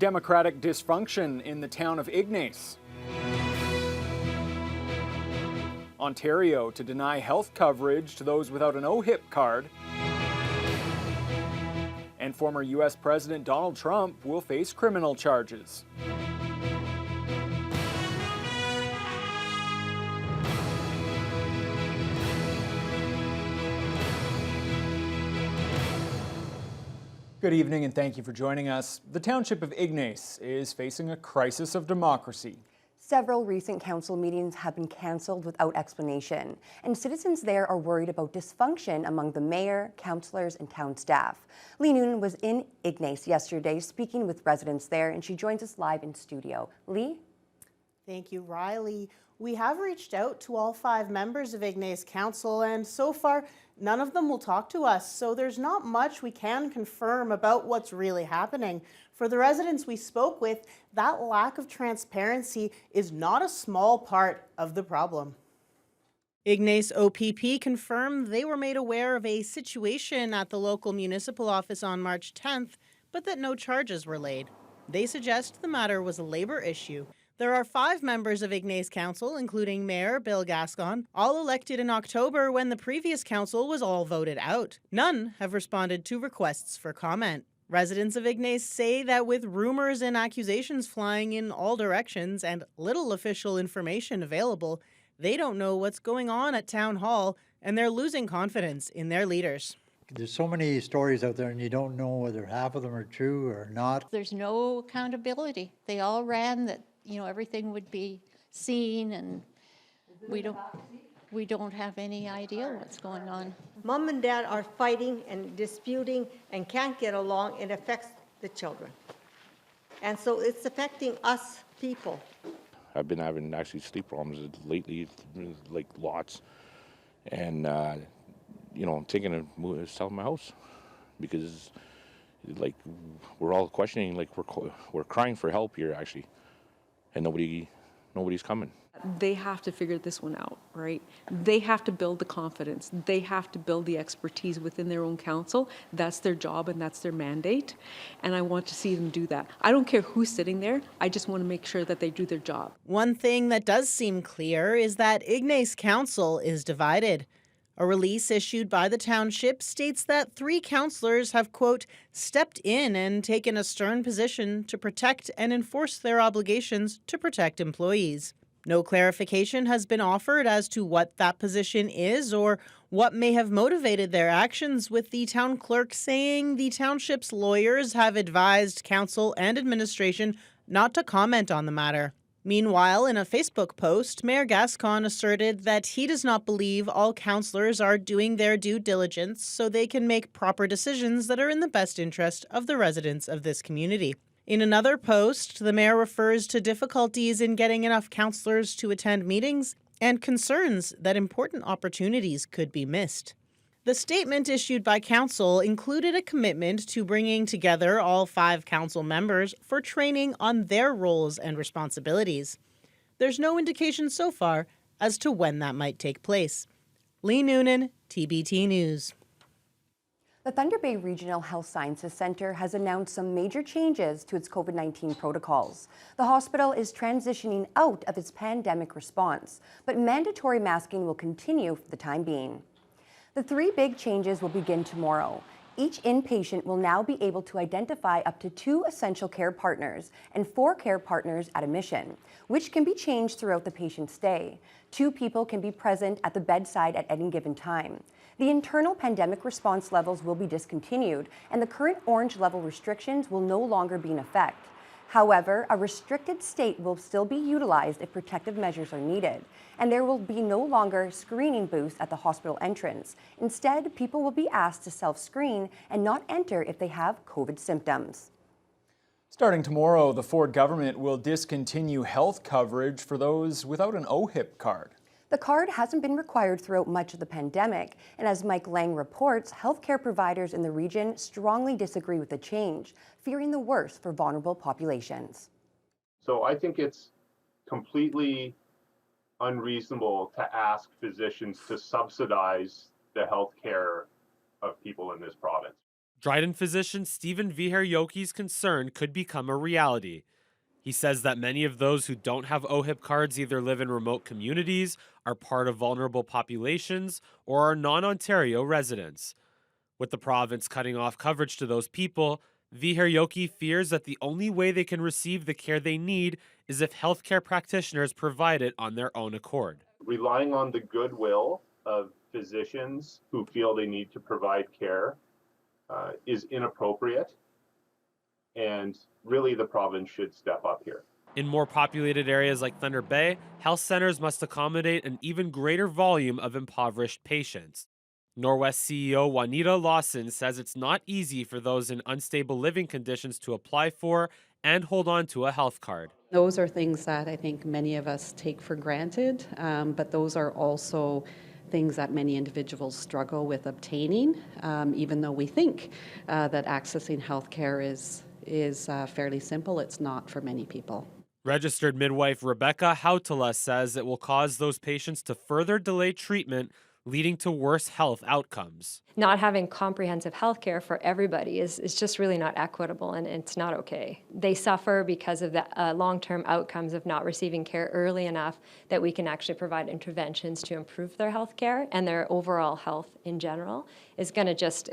Democratic dysfunction in the town of Ignace. Ontario to deny health coverage to those without an OHIP card. And former U.S. President Donald Trump will face criminal charges. Good evening and thank you for joining us. The township of Ignace is facing a crisis of democracy. Several recent council meetings have been cancelled without explanation, and citizens there are worried about dysfunction among the mayor, councillors, and town staff. Lee Noonan was in Ignace yesterday speaking with residents there, and she joins us live in studio. Lee? Thank you, Riley. We have reached out to all 5 members of Ignace Council, and so far, none of them will talk to us, so there's not much we can confirm about what's really happening. For the residents we spoke with, that lack of transparency is not a small part of the problem. Ignace OPP confirmed they were made aware of a situation at the local municipal office on March 10th, but that no charges were laid. They suggest the matter was a labor issue. There are 5 members of Ignace Council, including Mayor Bill Gascon, all elected in October when the previous council was all voted out. None have responded to requests for comment. Residents of Ignace say that with rumors and accusations flying in all directions and little official information available, they don't know what's going on at Town Hall, and they're losing confidence in their leaders. There's so many stories out there and you don't know whether half of them are true or not. There's no accountability. They all ran that, everything would be seen, and we don't have any idea what's going on. Mom and Dad are fighting and disputing and can't get along. It affects the children. And so it's affecting us people. I've been having actually sleep problems lately, like lots. And, I'm thinking of selling my house because, we're all questioning, we're crying for help here, actually. And nobody's coming. They have to figure this one out, right? They have to build the confidence. They have to build the expertise within their own council. That's their job and that's their mandate. And I want to see them do that. I don't care who's sitting there. I just want to make sure that they do their job. One thing that does seem clear is that Ignace Council is divided. A release issued by the township states that 3 councillors have, quote, stepped in and taken a stern position to protect and enforce their obligations to protect employees. No clarification has been offered as to what that position is or what may have motivated their actions, with the town clerk saying the township's lawyers have advised council and administration not to comment on the matter. Meanwhile, in a Facebook post, Mayor Gascon asserted that he does not believe all councillors are doing their due diligence so they can make proper decisions that are in the best interest of the residents of this community. In another post, the mayor refers to difficulties in getting enough councillors to attend meetings and concerns that important opportunities could be missed. The statement issued by council included a commitment to bringing together all 5 council members for training on their roles and responsibilities. There's no indication so far as to when that might take place. Lee Noonan, TBT News. The Thunder Bay Regional Health Sciences Centre has announced some major changes to its COVID-19 protocols. The hospital is transitioning out of its pandemic response, but mandatory masking will continue for the time being. The 3 big changes will begin tomorrow. Each inpatient will now be able to identify up to 2 essential care partners and 4 care partners at admission, which can be changed throughout the patient's stay. 2 people can be present at the bedside at any given time. The internal pandemic response levels will be discontinued, and the current orange level restrictions will no longer be in effect. However, a restricted state will still be utilized if protective measures are needed, and there will be no longer screening booths at the hospital entrance. Instead, people will be asked to self-screen and not enter if they have COVID symptoms. Starting tomorrow, the Ford government will discontinue health coverage for those without an OHIP card. The card hasn't been required throughout much of the pandemic, and as Mike Lang reports, healthcare providers in the region strongly disagree with the change, fearing the worst for vulnerable populations. So I think it's completely unreasonable to ask physicians to subsidize the health care of people in this province. Dryden physician Stephen Viheryoki's concern could become a reality. He says that many of those who don't have OHIP cards either live in remote communities, are part of vulnerable populations, or are non-Ontario residents. With the province cutting off coverage to those people, Viheryoki fears that the only way they can receive the care they need is if healthcare practitioners provide it on their own accord. Relying on the goodwill of physicians who feel they need to provide care is inappropriate, and really the province should step up here. In more populated areas like Thunder Bay, health centers must accommodate an even greater volume of impoverished patients. Norwest CEO Juanita Lawson says it's not easy for those in unstable living conditions to apply for and hold on to a health card. Those are things that I think many of us take for granted, but those are also things that many individuals struggle with obtaining, even though we think that accessing health care is fairly simple. It's not for many people. Registered midwife Rebecca Hautala says it will cause those patients to further delay treatment, leading to worse health outcomes. Not having comprehensive health care for everybody is just really not equitable, and it's not okay. They suffer because of the long-term outcomes of not receiving care early enough that we can actually provide interventions to improve their health care, and their overall health in general is going to just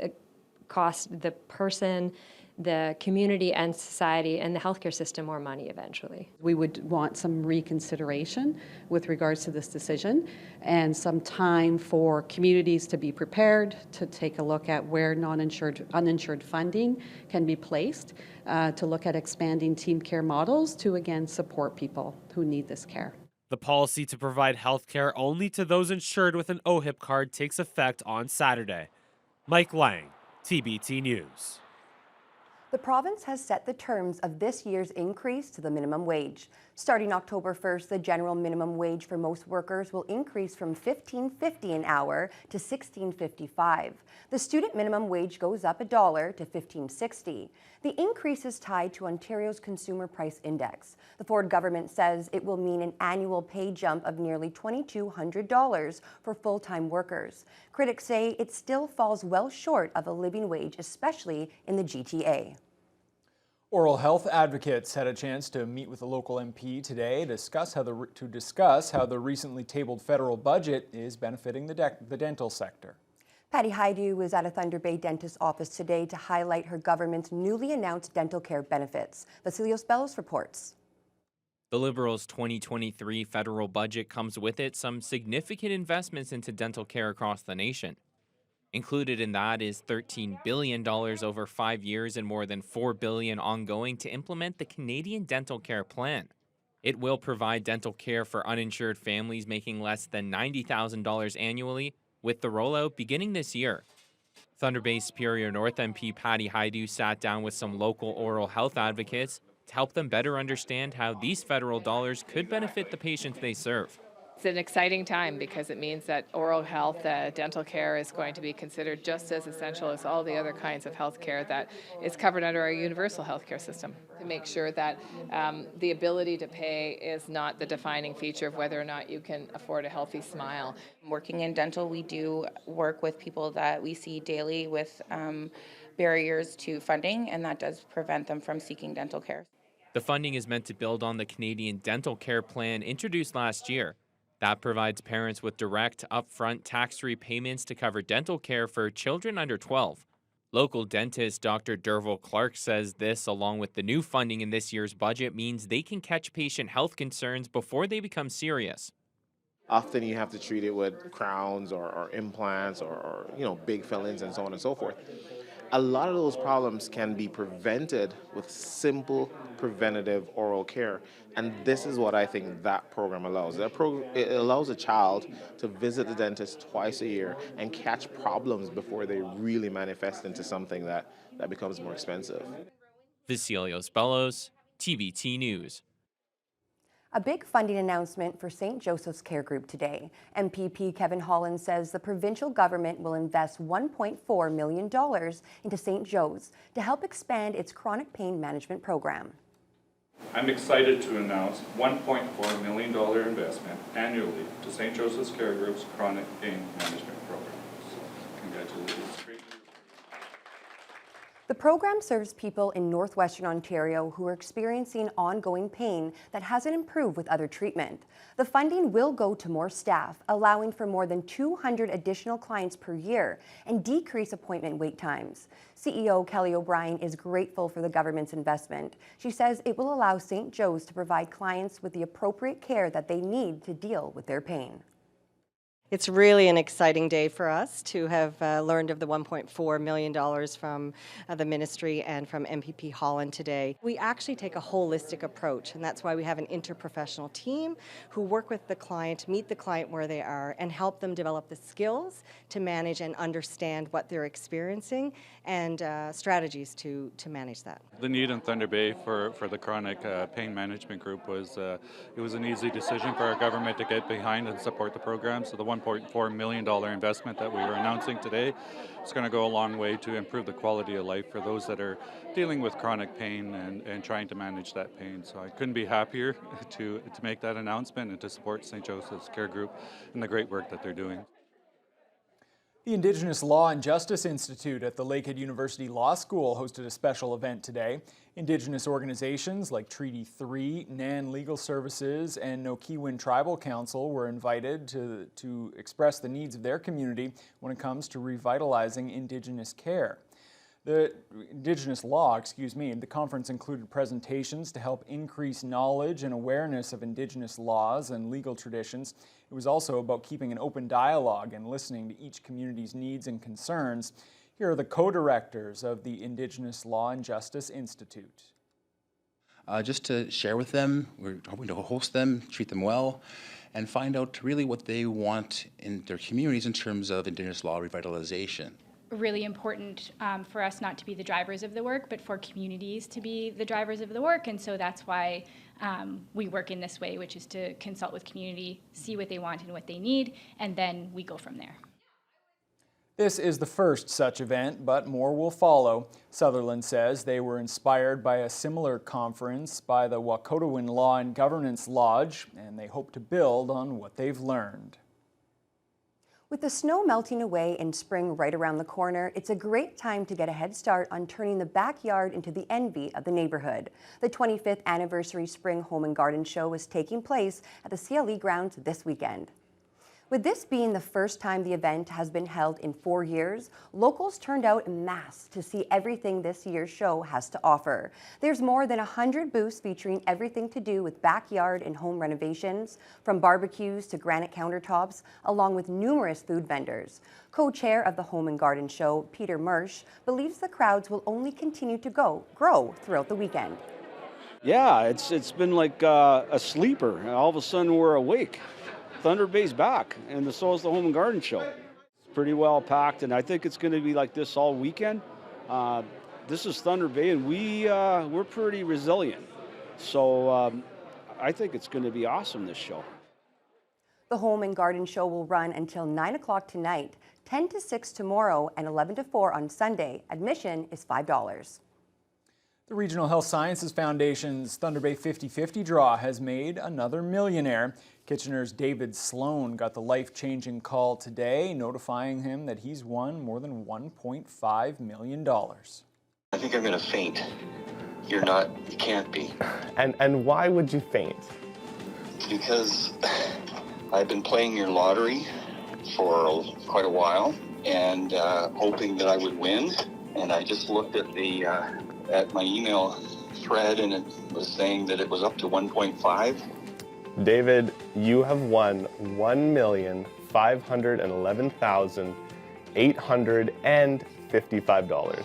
cost the person, the community and society and the healthcare system more money eventually. We would want some reconsideration with regards to this decision and some time for communities to be prepared to take a look at where uninsured funding can be placed, to look at expanding team care models to again support people who need this care. The policy to provide health care only to those insured with an OHIP card takes effect on Saturday. Mike Lang, TBT News. The province has set the terms of this year's increase to the minimum wage. Starting October 1st, the general minimum wage for most workers will increase from $15.50 an hour to $16.55. The student minimum wage goes up $1 to $15.60. The increase is tied to Ontario's Consumer Price Index. The Ford government says it will mean an annual pay jump of nearly $2,200 for full-time workers. Critics say it still falls well short of a living wage, especially in the GTA. Oral health advocates had a chance to meet with a local MP today to discuss how the recently tabled federal budget is benefiting the dental sector. Patty Haidu was at a Thunder Bay dentist's office today to highlight her government's newly announced dental care benefits. Vasilios Bellos reports. The Liberals' 2023 federal budget comes with it some significant investments into dental care across the nation. Included in that is $13 billion over 5 years and more than $4 billion ongoing to implement the Canadian Dental Care Plan. It will provide dental care for uninsured families making less than $90,000 annually, with the rollout beginning this year. Thunder Bay Superior North MP Patty Haidu sat down with some local oral health advocates to help them better understand how these federal dollars could benefit the patients they serve. It's an exciting time because it means that oral health, dental care is going to be considered just as essential as all the other kinds of health care that is covered under our universal health care system. To make sure that the ability to pay is not the defining feature of whether or not you can afford a healthy smile. Working in dental, we do work with people that we see daily with barriers to funding, and that does prevent them from seeking dental care. The funding is meant to build on the Canadian Dental Care Plan introduced last year. That provides parents with direct, upfront, tax-free payments to cover dental care for children under 12. Local dentist Dr. Derville Clark says this, along with the new funding in this year's budget, means they can catch patient health concerns before they become serious. Often you have to treat it with crowns or implants or big fillings and so on and so forth. A lot of those problems can be prevented with simple preventative oral care, and this is what I think that program allows. It allows a child to visit the dentist twice a year and catch problems before they really manifest into something that becomes more expensive. Vasilios Bellos, TBT News. A big funding announcement for St. Joseph's Care Group today. MPP Kevin Holland says the provincial government will invest $1.4 million into St. Joe's to help expand its chronic pain management program. I'm excited to announce $1.4 million investment annually to St. Joseph's Care Group's chronic pain management program. So, congratulations. The program serves people in northwestern Ontario who are experiencing ongoing pain that hasn't improved with other treatment. The funding will go to more staff, allowing for more than 200 additional clients per year and decrease appointment wait times. CEO Kelly O'Brien is grateful for the government's investment. She says it will allow St. Joe's to provide clients with the appropriate care that they need to deal with their pain. It's really an exciting day for us to have learned of the $1.4 million from the ministry and from MPP Holland today. We actually take a holistic approach, and that's why we have an interprofessional team who work with the client, meet the client where they are, and help them develop the skills to manage and understand what they're experiencing and strategies to manage that. The need in Thunder Bay for the chronic pain management group was it was an easy decision for our government to get behind and support the program. So the $1.4 million investment that we are announcing today is going to go a long way to improve the quality of life for those that are dealing with chronic pain and trying to manage that pain. So I couldn't be happier to make that announcement and to support St. Joseph's Care Group and the great work that they're doing. The Indigenous Law and Justice Institute at the Lakehead University Law School hosted a special event today. Indigenous organizations like Treaty 3, NAN Legal Services, and Nokiwin Tribal Council were invited to express the needs of their community when it comes to revitalizing Indigenous care. The conference included presentations to help increase knowledge and awareness of Indigenous laws and legal traditions. It was also about keeping an open dialogue and listening to each community's needs and concerns. Here are the co-directors of the Indigenous Law and Justice Institute. Just to share with them, we're hoping to host them, treat them well, and find out really what they want in their communities in terms of Indigenous law revitalization. Really important for us not to be the drivers of the work, but for communities to be the drivers of the work. And so that's why we work in this way, which is to consult with community, see what they want and what they need, and then we go from there. This is the first such event, but more will follow. Sutherland says they were inspired by a similar conference by the Wakotewin Law and Governance Lodge, and they hope to build on what they've learned. With the snow melting away and spring right around the corner, it's a great time to get a head start on turning the backyard into the envy of the neighborhood. The 25th anniversary Spring Home and Garden Show is taking place at the CLE grounds this weekend. With this being the first time the event has been held in 4 years, locals turned out en masse to see everything this year's show has to offer. There's more than 100 booths featuring everything to do with backyard and home renovations, from barbecues to granite countertops, along with numerous food vendors. Co-chair of the Home and Garden Show, Peter Mersch, believes the crowds will only continue to grow throughout the weekend. Yeah, it's been like a sleeper, and all of a sudden we're awake. Thunder Bay's back, and so is the Home and Garden Show. It's pretty well packed, and I think it's going to be like this all weekend. This is Thunder Bay, and we're pretty resilient. So I think it's going to be awesome, this show. The Home and Garden Show will run until 9 o'clock tonight, 10 to 6 tomorrow, and 11 to 4 on Sunday. Admission is $5. The Regional Health Sciences Foundation's Thunder Bay 50/50 draw has made another millionaire. Kitchener's David Sloan got the life-changing call today, notifying him that he's won more than $1.5 million. I think I'm going to faint. You're not, you can't be. And why would you faint? Because I've been playing your lottery for quite a while and hoping that I would win. And I just looked at at my email thread, and it was saying that it was up to 1.5. David, you have won $1,511,855.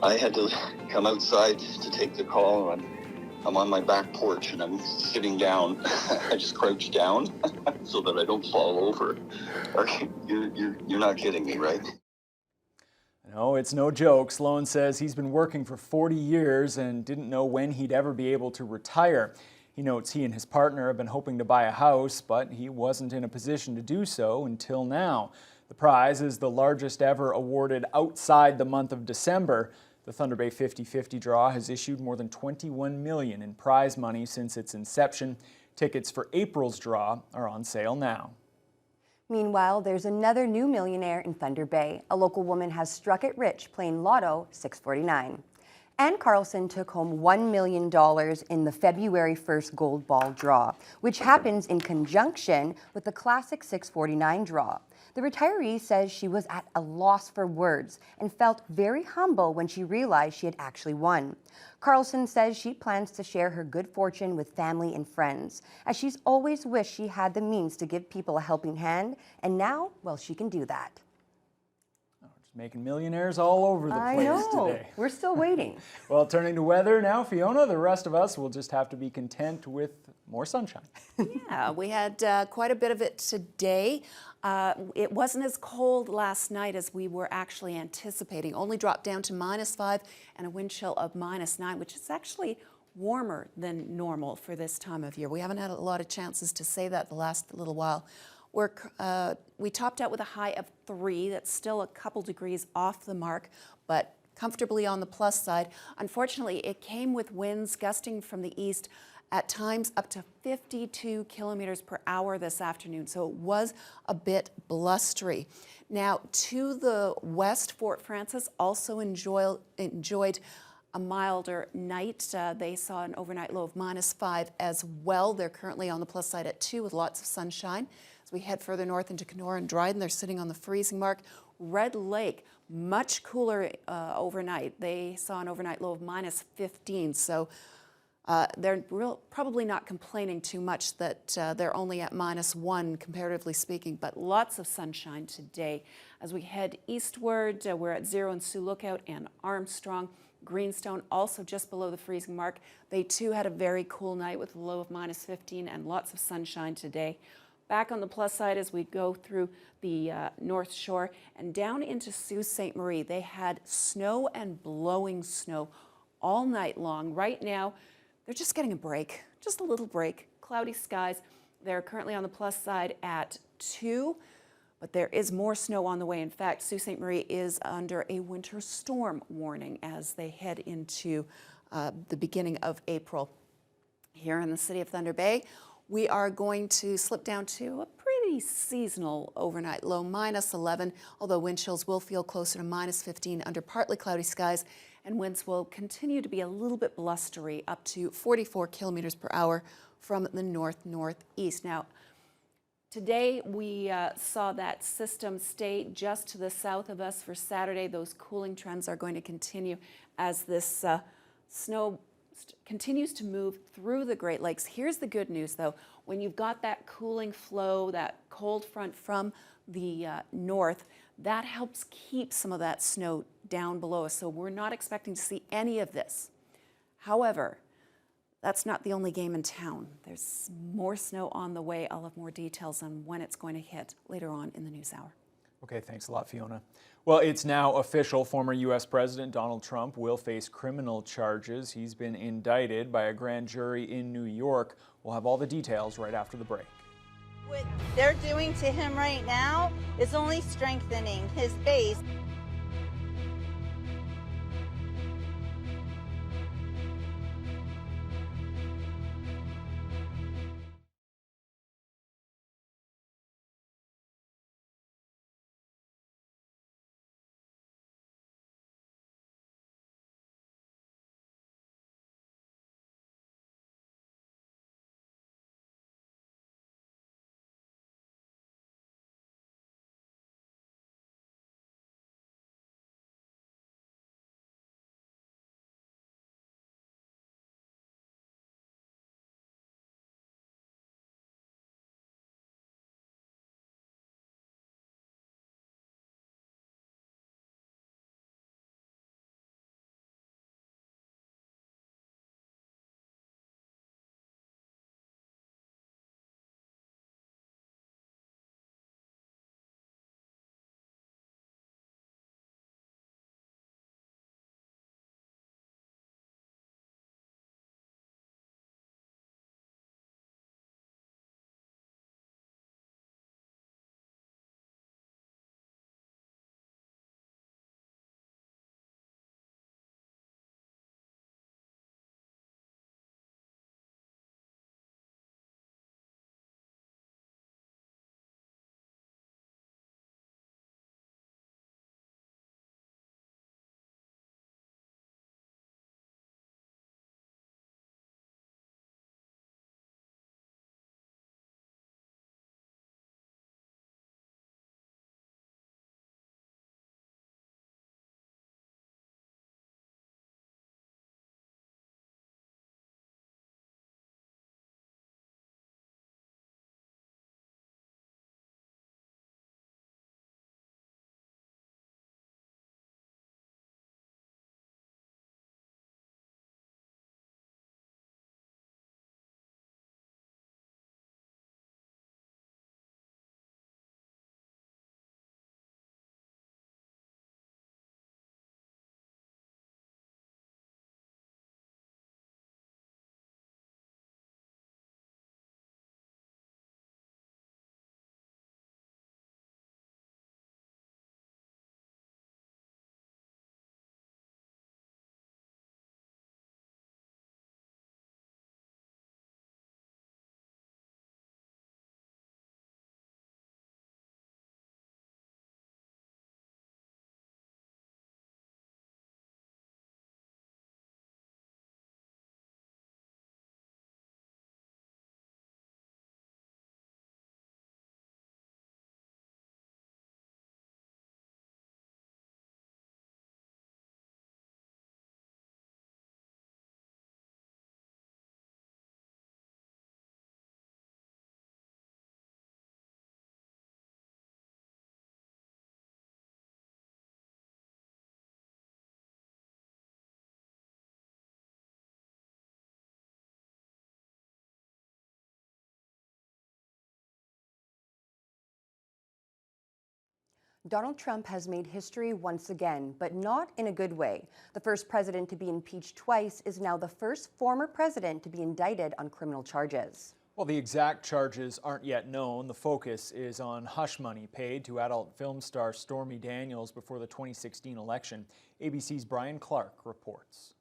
I had to come outside to take the call, and I'm on my back porch and I'm sitting down. I just crouch down so that I don't fall over. You're not kidding me, right? No, it's no joke. Sloan says he's been working for 40 years and didn't know when he'd ever be able to retire. He notes he and his partner have been hoping to buy a house, but he wasn't in a position to do so until now. The prize is the largest ever awarded outside the month of December. The Thunder Bay 50/50 draw has issued more than $21 million in prize money since its inception. Tickets for April's draw are on sale now. Meanwhile, there's another new millionaire in Thunder Bay. A local woman has struck it rich playing Lotto 649. Ann Carlson took home $1 million in the February 1st gold ball draw, which happens in conjunction with the classic 649 draw. The retiree says she was at a loss for words and felt very humble when she realized she had actually won. Carlson says she plans to share her good fortune with family and friends, as she's always wished she had the means to give people a helping hand, and now, well, she can do that. Making millionaires all over the place today. We're still waiting. Well, turning to weather now, Fiona, the rest of us will just have to be content with more sunshine. Yeah, we had quite a bit of it today. It wasn't as cold last night as we were actually anticipating. Only dropped down to -5 and a wind chill of -9, which is actually warmer than normal for this time of year. We haven't had a lot of chances to say that the last little while. We topped out with a high of 3. That's still a couple degrees off the mark, but comfortably on the plus side. Unfortunately, it came with winds gusting from the east at times up to 52 kilometers per hour this afternoon, so it was a bit blustery. Now, to the west, Fort Frances also enjoyed a milder night. They saw an overnight low of -5 as well. They're currently on the plus side at 2 with lots of sunshine. As we head further north into Kenora and Dryden, they're sitting on the freezing mark. Red Lake, much cooler overnight. They saw an overnight low of -15, so they're probably not complaining too much that they're only at -1 comparatively speaking, but lots of sunshine today. As we head eastward, we're at 0 in Sioux Lookout and Armstrong. Greenstone also just below the freezing mark. They too had a very cool night with a low of -15 and lots of sunshine today. Back on the plus side as we go through the North Shore and down into Sault Ste. Marie, they had snow and blowing snow all night long. Right now, they're just getting a break, just a little break. Cloudy skies. They're currently on the plus side at 2, but there is more snow on the way. In fact, Sault Ste. Marie is under a winter storm warning as they head into the beginning of April. Here in the city of Thunder Bay, we are going to slip down to a pretty seasonal overnight low, -11, although wind chills will feel closer to -15 under partly cloudy skies, and winds will continue to be a little bit blustery, up to 44 kilometers per hour from the north-northeast. Now, today we saw that system stay just to the south of us for Saturday. Those cooling trends are going to continue as this snow continues to move through the Great Lakes. Here's the good news, though. When you've got that cooling flow, that cold front from the north, that helps keep some of that snow down below us. So we're not expecting to see any of this. However, that's not the only game in town. There's more snow on the way. I'll have more details on when it's going to hit later on in the news hour. Okay, thanks a lot, Fiona. Well, it's now official. Former U.S. President Donald Trump will face criminal charges. He's been indicted by a grand jury in New York. We'll have all the details right after the break. What they're doing to him right now is only strengthening his base. Donald Trump has made history once again, but not in a good way. The first president to be impeached twice is now the first former president to be indicted on criminal charges. Well, the exact charges aren't yet known. The focus is on hush money paid to adult film star Stormy Daniels before the 2016 election. ABC's Brian Clark reports.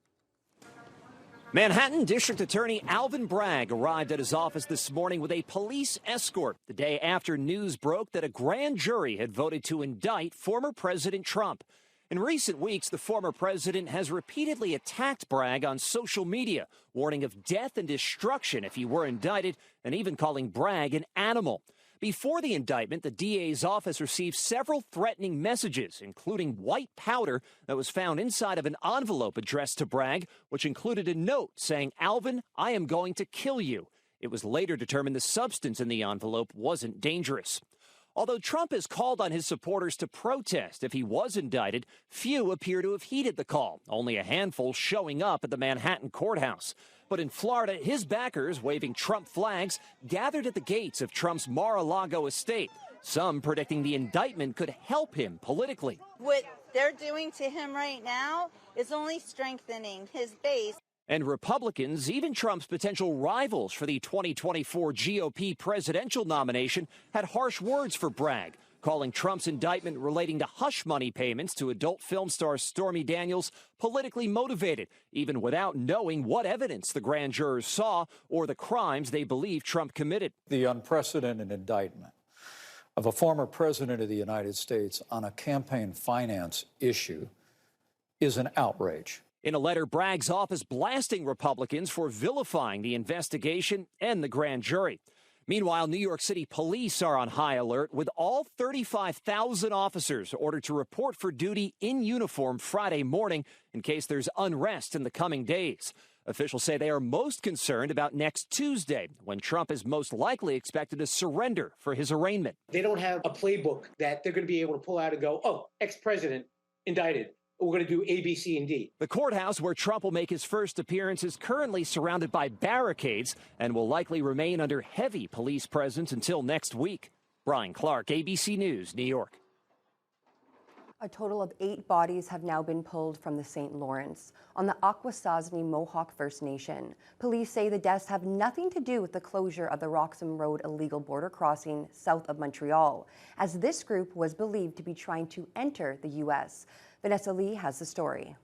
Manhattan District Attorney Alvin Bragg arrived at his office this morning with a police escort the day after news broke that a grand jury had voted to indict former President Trump. In recent weeks, the former president has repeatedly attacked Bragg on social media, warning of death and destruction if he were indicted, and even calling Bragg an animal. Before the indictment, the DA's office received several threatening messages, including white powder that was found inside of an envelope addressed to Bragg, which included a note saying, "Alvin, I am going to kill you." It was later determined the substance in the envelope wasn't dangerous. Although Trump has called on his supporters to protest if he was indicted, few appear to have heeded the call, only a handful showing up at the Manhattan courthouse. But in Florida, his backers, waving Trump flags, gathered at the gates of Trump's Mar-a-Lago estate, some predicting the indictment could help him politically. What they're doing to him right now is only strengthening his base. And Republicans, even Trump's potential rivals for the 2024 GOP presidential nomination, had harsh words for Bragg, calling Trump's indictment relating to hush money payments to adult film star Stormy Daniels politically motivated, even without knowing what evidence the grand jurors saw or the crimes they believe Trump committed. The unprecedented indictment of a former president of the United States on a campaign finance issue is an outrage. In a letter, Bragg's office blasting Republicans for vilifying the investigation and the grand jury. Meanwhile, New York City police are on high alert, with all 35,000 officers ordered to report for duty in uniform Friday morning in case there's unrest in the coming days. Officials say they are most concerned about next Tuesday, when Trump is most likely expected to surrender for his arraignment. They don't have a playbook that they're going to be able to pull out and go, oh, ex-president indicted. We're going to do A, B, C, and D. The courthouse where Trump will make his first appearance is currently surrounded by barricades and will likely remain under heavy police presence until next week. Brian Clark, ABC News, New York. A total of 8 bodies have now been pulled from the St. Lawrence on the Akwesasne Mohawk First Nation. Police say the deaths have nothing to do with the closure of the Roxham Road illegal border crossing south of Montreal, as this group was believed to be trying to enter the U.S. Vanessa Lee has the story.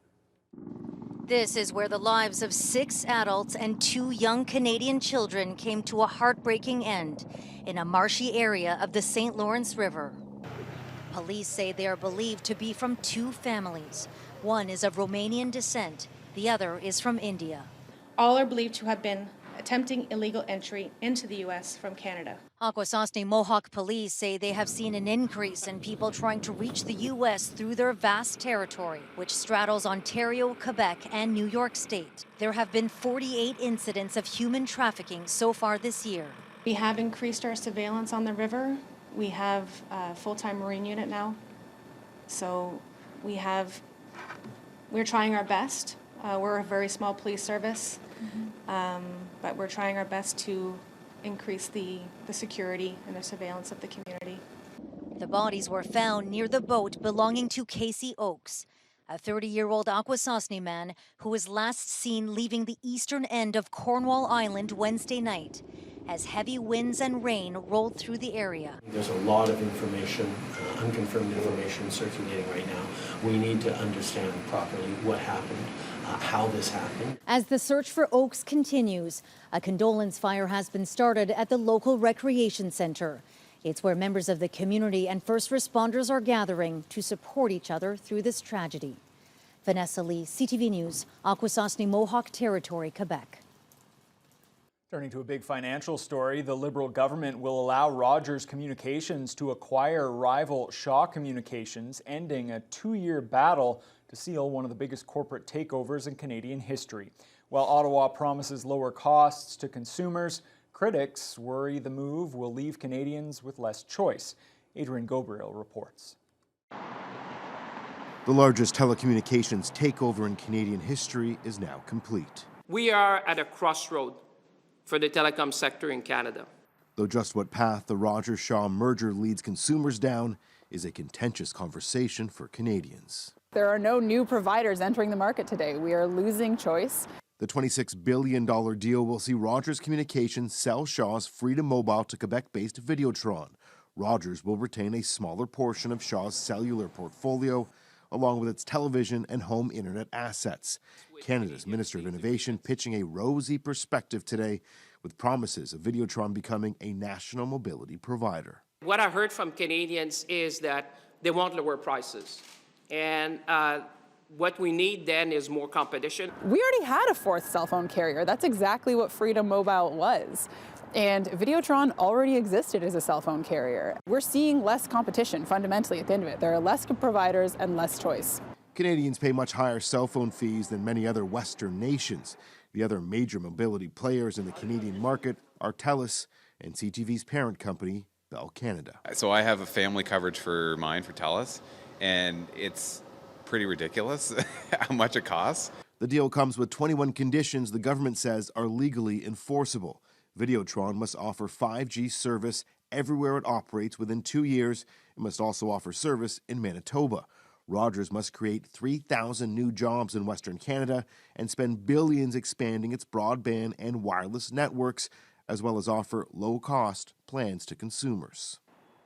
This is where the lives of 6 adults and 2 young Canadian children came to a heartbreaking end in a marshy area of the St. Lawrence River. Police say they are believed to be from 2 families. One is of Romanian descent, the other is from India. All are believed to have been attempting illegal entry into the U.S. from Canada. Akwesasne Mohawk police say they have seen an increase in people trying to reach the U.S. through their vast territory, which straddles Ontario, Quebec, and New York State. There have been 48 incidents of human trafficking so far this year. We have increased our surveillance on the river. We have a full-time Marine unit now. So we're trying our best. We're a very small police service, but we're trying our best to increase the security and the surveillance of the community. The bodies were found near the boat belonging to Casey Oakes, a 30-year-old Akwesasne man who was last seen leaving the eastern end of Cornwall Island Wednesday night as heavy winds and rain rolled through the area. There's a lot of information, unconfirmed information circulating right now. We need to understand properly what happened, how this happened. As the search for Oakes continues, a condolence fire has been started at the local recreation center. It's where members of the community and first responders are gathering to support each other through this tragedy. Vanessa Lee, CTV News, Akwesasne Mohawk Territory, Quebec. Turning to a big financial story, the Liberal government will allow Rogers Communications to acquire rival Shaw Communications, ending a 2-year battle to seal one of the biggest corporate takeovers in Canadian history. While Ottawa promises lower costs to consumers, critics worry the move will leave Canadians with less choice. Adrian Gobriel reports. The largest telecommunications takeover in Canadian history is now complete. We are at a crossroad for the telecom sector in Canada. Though just what path the Rogers-Shaw merger leads consumers down is a contentious conversation for Canadians. There are no new providers entering the market today. We are losing choice. The $26 billion deal will see Rogers Communications sell Shaw's Freedom Mobile to Quebec-based Videotron. Rogers will retain a smaller portion of Shaw's cellular portfolio, along with its television and home internet assets. Canada's Minister of Innovation pitching a rosy perspective today, with promises of Videotron becoming a national mobility provider. What I heard from Canadians is that they want lower prices. And what we need then is more competition. We already had a fourth cell phone carrier. That's exactly what Freedom Mobile was. And Videotron already existed as a cell phone carrier. We're seeing less competition fundamentally at the end of it. There are less providers and less choice. Canadians pay much higher cell phone fees than many other Western nations. The other major mobility players in the Canadian market are TELUS and CTV's parent company, Bell Canada. So I have a family coverage for mine for TELUS, and it's pretty ridiculous how much it costs. The deal comes with 21 conditions the government says are legally enforceable. Videotron must offer 5G service everywhere it operates within 2 years. It must also offer service in Manitoba. Rogers must create 3,000 new jobs in Western Canada and spend billions expanding its broadband and wireless networks, as well as offer low-cost plans to consumers.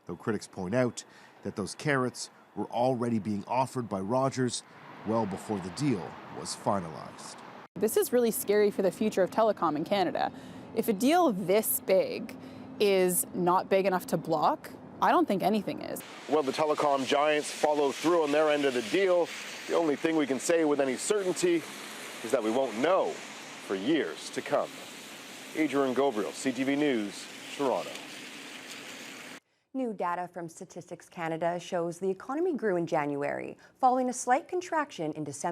Though critics point out that those carrots were already being offered by Rogers well before the deal was finalized. This is really scary for the future of telecom in Canada. If a deal this big is not big enough to block, I don't think anything is. Will the telecom giants follow through on their end of the deal? The only thing we can say with any certainty is that we won't know for years to come. Adrian Gabriel, CTV News, Toronto. New data from Statistics Canada shows the economy grew in January, following a slight contraction in December.